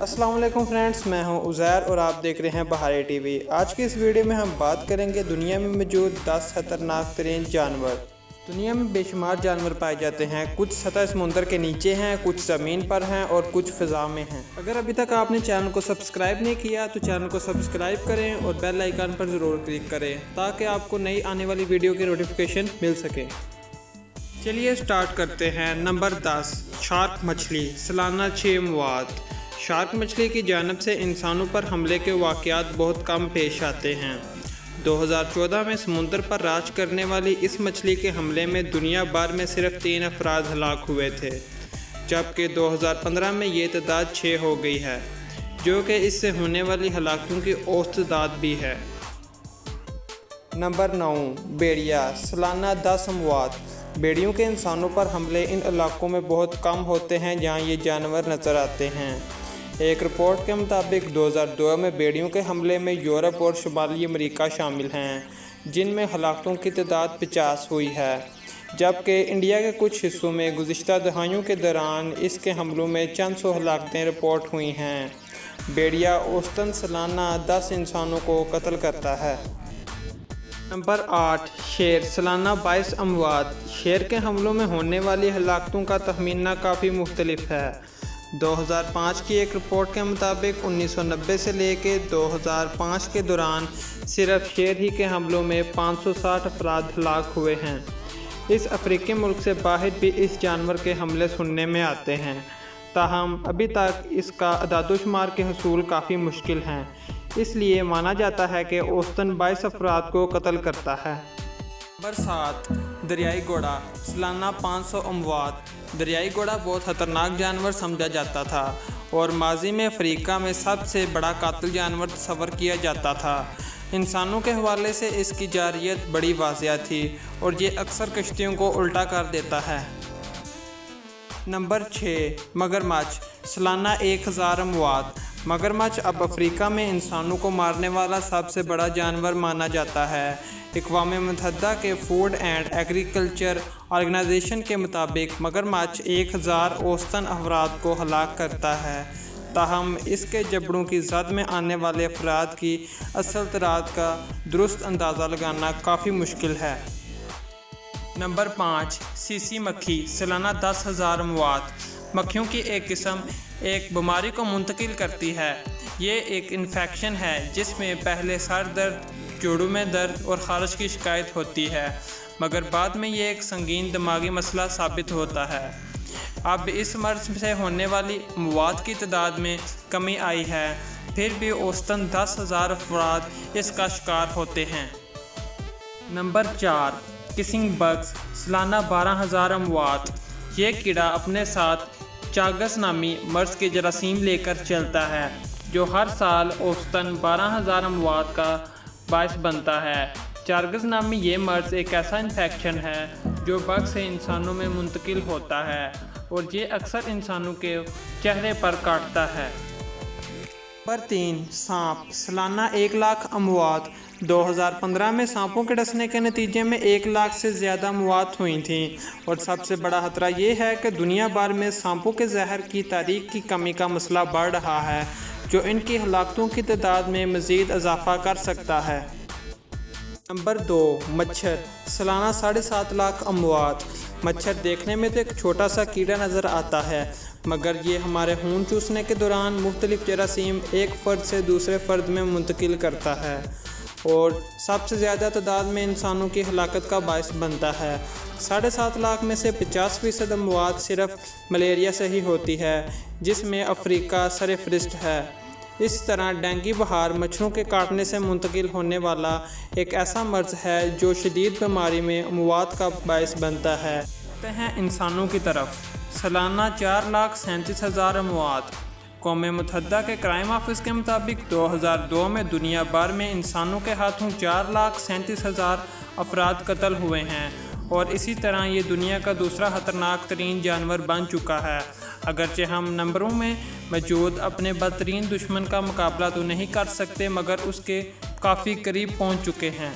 السلام علیکم فرینڈس، میں ہوں عزیر اور آپ دیکھ رہے ہیں بہاری ٹی وی۔ آج کی اس ویڈیو میں ہم بات کریں گے دنیا میں موجود 10 خطرناک ترین جانور۔ دنیا میں بے شمار جانور پائے جاتے ہیں، کچھ سطح سمندر کے نیچے ہیں، کچھ زمین پر ہیں اور کچھ فضا میں ہیں۔ اگر ابھی تک آپ نے چینل کو سبسکرائب نہیں کیا تو چینل کو سبسکرائب کریں اور بیل آئیکن پر ضرور کلک کریں تاکہ آپ کو نئی آنے والی ویڈیو کی نوٹیفیکیشن مل سکے۔ چلیے سٹارٹ کرتے ہیں۔ نمبر 10، شارک مچھلی، سالانہ 6 موات۔ شارک مچھلی کی جانب سے انسانوں پر حملے کے واقعات بہت کم پیش آتے ہیں۔ 2014 میں سمندر پر راج کرنے والی اس مچھلی کے حملے میں دنیا بھر میں صرف 3 افراد ہلاک ہوئے تھے، جبکہ 2015 میں یہ تعداد 6 ہو گئی ہے، جو کہ اس سے ہونے والی ہلاکتوں کی اوسط تعداد بھی ہے۔ نمبر 9، بھیڑیا، سالانہ 10 اموات۔ بھیڑیوں کے انسانوں پر حملے ان علاقوں میں بہت کم ہوتے ہیں جہاں یہ جانور نظر آتے ہیں۔ ایک رپورٹ کے مطابق 2002 میں بھیڑیوں کے حملے میں یورپ اور شمالی امریکہ شامل ہیں، جن میں ہلاکتوں کی تعداد 50 ہوئی ہے، جبکہ انڈیا کے کچھ حصوں میں گزشتہ دہائیوں کے دوران اس کے حملوں میں چند سو ہلاکتیں رپورٹ ہوئی ہیں۔ بھیڑیا اوسطاً سالانہ 10 انسانوں کو قتل کرتا ہے۔ نمبر 8، شیر، سالانہ 22 اموات۔ شیر کے حملوں میں ہونے والی ہلاکتوں کا تخمینہ کافی مختلف ہے۔ 2005 کی ایک رپورٹ کے مطابق 1990 سے لے کے 2005 کے دوران صرف شیر ہی کے حملوں میں 560 افراد ہلاک ہوئے ہیں۔ اس افریقی ملک سے باہر بھی اس جانور کے حملے سننے میں آتے ہیں، تاہم ابھی تک اس کا اعداد و شمار کے حصول کافی مشکل ہیں، اس لیے مانا جاتا ہے کہ اوسطاً 22 افراد کو قتل کرتا ہے۔ نمبر 7، دریائی گھوڑا، سالانہ 500 اموات۔ دریائی گھوڑا بہت خطرناک جانور سمجھا جاتا تھا اور ماضی میں افریقہ میں سب سے بڑا قاتل جانور تصور کیا جاتا تھا۔ انسانوں کے حوالے سے اس کی جارحیت بڑی واضح تھی اور یہ اکثر کشتیوں کو الٹا کر دیتا ہے۔ نمبر 6، مگرمچھ، سالانہ 1000 اموات۔ مگرمچھ اب افریقہ میں انسانوں کو مارنے والا سب سے بڑا جانور مانا جاتا ہے۔ اقوام متحدہ کے فوڈ اینڈ ایگریکلچر آرگنائزیشن کے مطابق مگرمچھ 1000 اوسطاً افراد کو ہلاک کرتا ہے، تاہم اس کے جبڑوں کی زد میں آنے والے افراد کی اصل تعداد کا درست اندازہ لگانا کافی مشکل ہے۔ نمبر 5، سیسی مکھی، سالانہ 10,000 اموات۔ مکھیوں کی ایک قسم ایک بیماری کو منتقل کرتی ہے۔ یہ ایک انفیکشن ہے جس میں پہلے سر درد، جوڑوں میں درد اور خارش کی شکایت ہوتی ہے، مگر بعد میں یہ ایک سنگین دماغی مسئلہ ثابت ہوتا ہے۔ اب اس مرض سے ہونے والی اموات کی تعداد میں کمی آئی ہے، پھر بھی اوسطاً 10,000 افراد اس کا شکار ہوتے ہیں۔ نمبر 4، کسنگ بگز، سالانہ 12,000 اموات۔ یہ کیڑا اپنے ساتھ چاگس نامی مرض کے جراثیم لے کر چلتا ہے، جو ہر سال اوسطاً 12,000 اموات کا باعث بنتا ہے۔ چاگس نامی یہ مرض ایک ایسا انفیکشن ہے جو بگ سے انسانوں میں منتقل ہوتا ہے اور یہ اکثر انسانوں کے چہرے پر کاٹتا ہے۔ نمبر 3، سانپ، سالانہ 1,00,000 اموات۔ 2015 میں سانپوں کے ڈسنے کے نتیجے میں 1,00,000 سے زیادہ اموات ہوئی تھیں، اور سب سے بڑا خطرہ یہ ہے کہ دنیا بھر میں سانپوں کے زہر کی تاریخ کی کمی کا مسئلہ بڑھ رہا ہے، جو ان کی ہلاکتوں کی تعداد میں مزید اضافہ کر سکتا ہے۔ نمبر 2، مچھر، سالانہ 7,500,000 اموات۔ مچھر دیکھنے میں تو ایک چھوٹا سا کیڑا نظر آتا ہے، مگر یہ ہمارے خون چوسنے کے دوران مختلف جراثیم ایک فرد سے دوسرے فرد میں منتقل کرتا ہے اور سب سے زیادہ تعداد میں انسانوں کی ہلاکت کا باعث بنتا ہے۔ 7,500,000 میں سے 50% اموات صرف ملیریا سے ہی ہوتی ہے، جس میں افریقہ سرفہرست ہے۔ اس طرح ڈینگی بخار مچھروں کے کاٹنے سے منتقل ہونے والا ایک ایسا مرض ہے جو شدید بیماری میں اموات کا باعث بنتا ہے۔ آتے ہیں انسانوں کی طرف، سالانہ 4,37,000 اموات۔ اقوام متحدہ کے کرائم آفس کے مطابق 2002 میں دنیا بھر میں انسانوں کے ہاتھوں 4,37,000 افراد قتل ہوئے ہیں، اور اسی طرح یہ دنیا کا دوسرا خطرناک ترین جانور بن چکا ہے۔ اگرچہ ہم نمبروں میں موجود اپنے بدترین دشمن کا مقابلہ تو نہیں کر سکتے، مگر اس کے کافی قریب پہنچ چکے ہیں۔